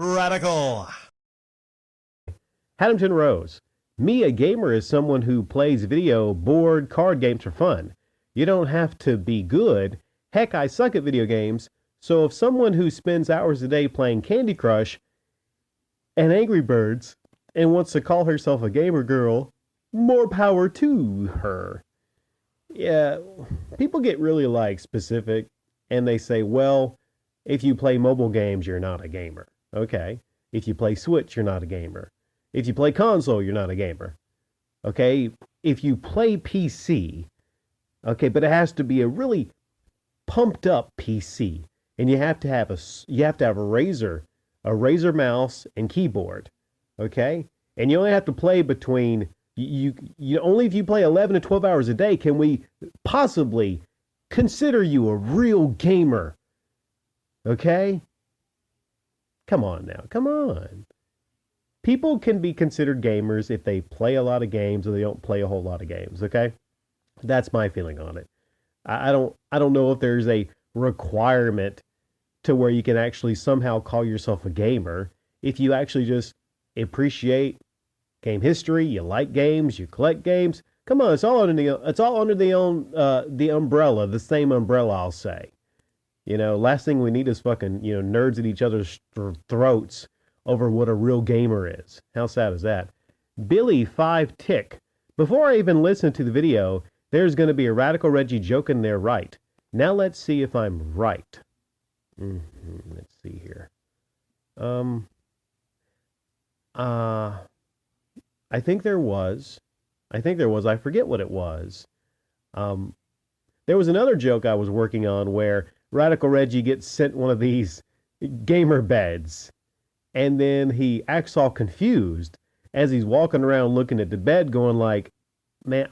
Radical. Haddington Rose. Me, a gamer, is someone who plays video board card games for fun. You don't have to be good. Heck, I suck at video games. So if someone who spends hours a day playing Candy Crush and Angry Birds and wants to call herself a gamer girl, more power to her. Yeah, people get really specific and they say, well, if you play mobile games, you're not a gamer. Okay. If you play Switch, you're not a gamer. If you play console, you're not a gamer. Okay. If you play PC, okay, but it has to be a really pumped up PC, and you have to have a Razer mouse and keyboard. Okay. And you only have to play between you only if you play 11 to 12 hours a day can we possibly consider you a real gamer. Okay? Come on now. Come on. People can be considered gamers if they play a lot of games or they don't play a whole lot of games, okay? That's my feeling on it. I don't know if there's a requirement to where you can actually somehow call yourself a gamer if you actually just appreciate game history, you like games, you collect games. Come on, it's all under the umbrella, the same umbrella, I'll say. Last thing we need is fucking, nerds at each other's throats over what a real gamer is. How sad is that? Billy 5 Tick. Before I even listen to the video, there's going to be a Radical Reggie joke in there, right? Now let's see if I'm right. Let's see here. I think there was. I forget what it was. There was another joke I was working on where Radical Reggie gets sent one of these gamer beds, and then he acts all confused as he's walking around looking at the bed, going like, "Man,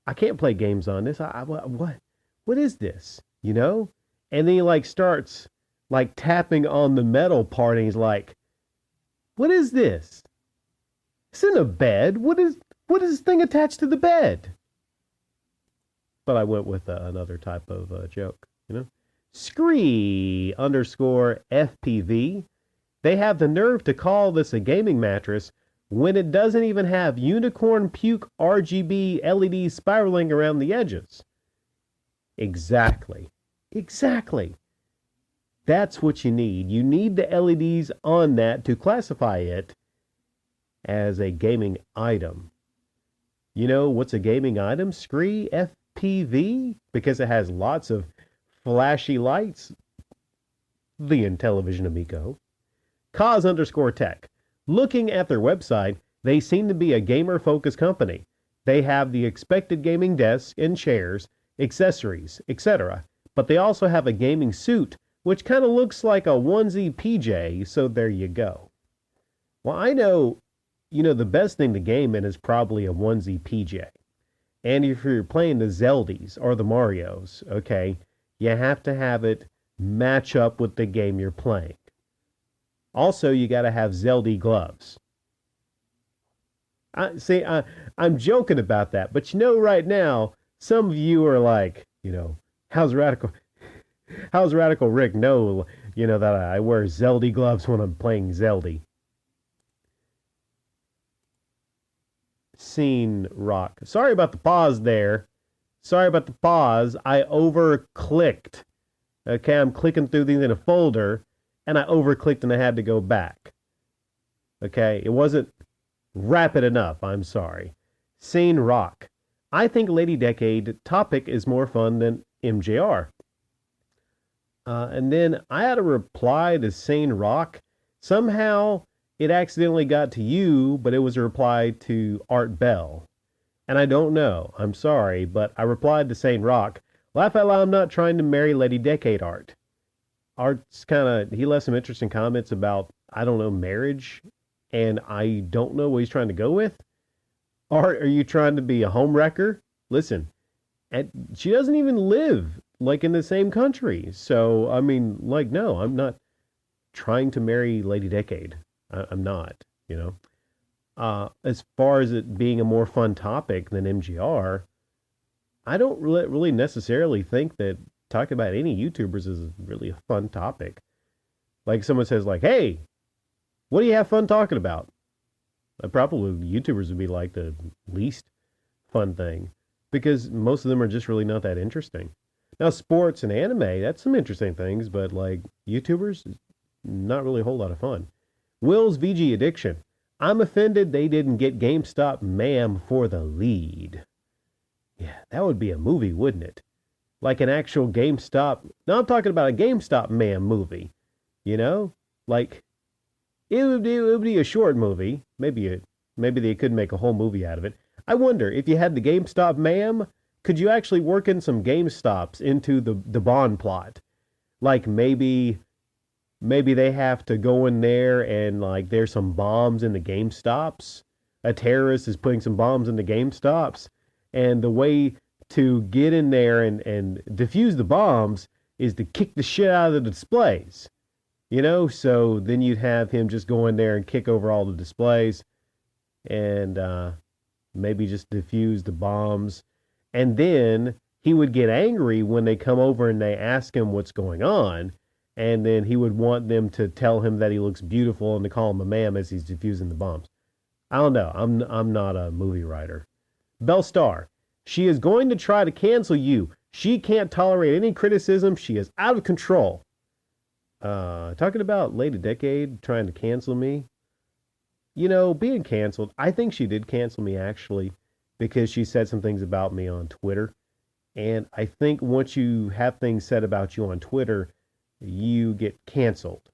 I can't play games on this. What is this? And then he starts tapping on the metal part, and he's like, "What is this? It's in a bed. What is this thing attached to the bed?" But I went with another type of joke, Scree _ FPV. They have the nerve to call this a gaming mattress when it doesn't even have unicorn puke RGB LEDs spiraling around the edges. Exactly. That's what you need. You need the LEDs on that to classify it as a gaming item. What's a gaming item? Scree FPV? Because it has lots of flashy lights. The Intellivision Amico. Cause _ Tech. Looking at their website, they seem to be a gamer-focused company. They have the expected gaming desk and chairs, accessories, etc. But they also have a gaming suit, which kind of looks like a onesie PJ, so there you go. Well, I know, the best thing to game in is probably a onesie PJ. And if you're playing the Zeldies or the Marios, okay, you have to have it match up with the game you're playing. Also, you got to have Zeldy gloves. I'm joking about that, but right now, some of you are like, how's Radical Rick know, that I wear Zeldy gloves when I'm playing Zeldy? Scene Rock. Sorry about the pause there. I over-clicked. Okay, I'm clicking through these in a folder, and I over-clicked and I had to go back. Okay, it wasn't rapid enough. I'm sorry. Scene Rock. I think Lady Decade topic is more fun than MJR. And then I had a reply to Sane Rock. Somehow it accidentally got to you, but it was a reply to Art Bell. And I don't know. I'm sorry, but I replied to Sane Rock. Laugh out loud, I'm not trying to marry Lady Decade Art. Art's he left some interesting comments about, I don't know, marriage. And I don't know what he's trying to go with. Art, are you trying to be a home wrecker? Listen, and she doesn't even live in the same country. So, no, I'm not trying to marry Lady Decade. I'm not, As far as it being a more fun topic than MGR, I don't really necessarily think that talking about any YouTubers is really a fun topic. Like someone says hey, What do you have fun talking about? Probably YouTubers would be like the least fun thing because most of them are just really not that interesting. Now, sports and anime, that's some interesting things, but like YouTubers, not really a whole lot of fun. Will's VG Addiction. I'm offended they didn't get GameStop ma'am for the lead. Yeah, that would be a movie, wouldn't it? Like an actual GameStop. Now I'm talking about a GameStop ma'am movie. You know, like it would be a short movie. Maybe they could make a whole movie out of it. I wonder if you had the GameStop ma'am, could you actually work in some GameStops into the Bond plot? Like maybe they have to go in there and like there's some bombs in the GameStops. A terrorist is putting some bombs in the GameStops, and the way to get in there and defuse the bombs is to kick the shit out of the displays. So then you'd have him just go in there and kick over all the displays and maybe just defuse the bombs. And then he would get angry when they come over and they ask him what's going on. And then he would want them to tell him that he looks beautiful and to call him a ma'am as he's defusing the bombs. I don't know. I'm not a movie writer. Belle Star. She is going to try to cancel you. She can't tolerate any criticism. She is out of control. Talking about late a decade trying to cancel me. Being canceled. I think she did cancel me actually because she said some things about me on Twitter. And I think once you have things said about you on Twitter, you get canceled.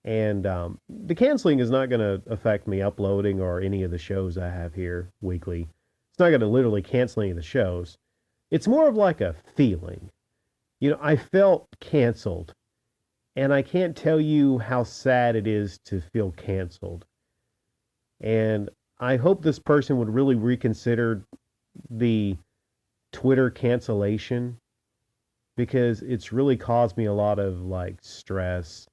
And the canceling is not going to affect me uploading or any of the shows I have here weekly. It's not going to literally cancel any of the shows. It's more of like a feeling. I felt canceled. And I can't tell you how sad it is to feel canceled. And I hope this person would really reconsider the Twitter cancellation because it's really caused me a lot of like stress.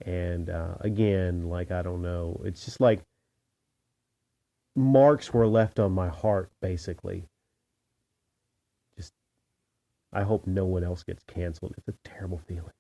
And again, like, I don't know, it's just like marks were left on my heart, basically. Just, I hope no one else gets canceled. It's a terrible feeling.